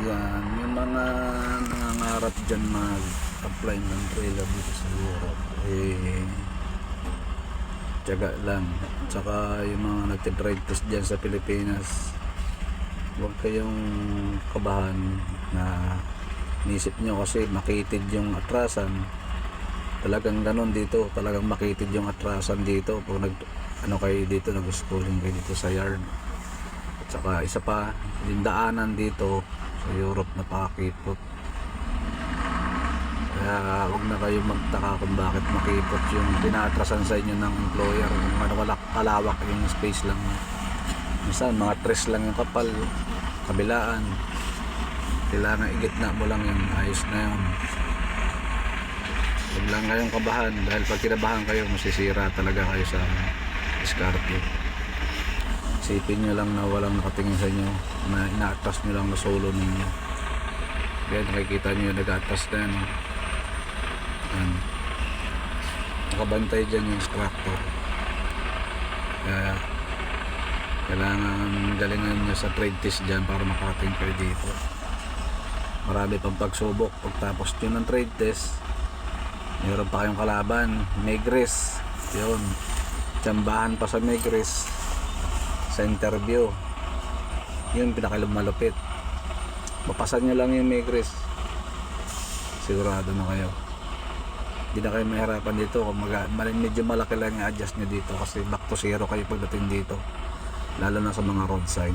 Yan, yung mga nangangarap dyan mag-apply ng trailer dito sa Europe, tiyaga lang. Tsaka yung mga nagtitrade test dyan sa Pilipinas, huwag kayong kabahan na inisip nyo kasi makitid yung atrasan. Talagang ganun dito, talagang makitid yung atrasan dito pag kayo dito, nag-schooling kayo dito sa yard. At saka isa pa, yung daanan dito sa Europe napakakipot. Kaya huwag na kayo magtaka kung bakit makipot yung tinatrasan sa inyo ng employer, kung ano wala kalawak yung space lang. Minsan mga tres lang yung kapal, kabilaan, kailangan igitna mo lang yung ayos na yun. Huwag lang kayong kabahan dahil pag kinabahan kayo masisira talaga kayo sa diskarte. Isipin nyo lang na walang nakatingin sa inyo, na ina-atras nyo lang na solo ninyo. Kaya nakikita nyo yung nag-atras na yan. Nakabantay dyan yung instructor. Kaya kailangan galingan nyo sa trade test dyan para makarating kayo dito. Marami pang pagsubok. Pagtapos nyo ng trade test, meron pa kayong kalaban, Migres. Yun, tsambahan pa sa Migres sa interview. Yun pinakamalupit. Mapasan nyo lang yung Migres, sigurado na kayo. Hindi na kayo mahirapan dito. Medyo malaki lang yung adjust nyo dito kasi back to zero kayo pagdating dito, lalo na sa mga road sign.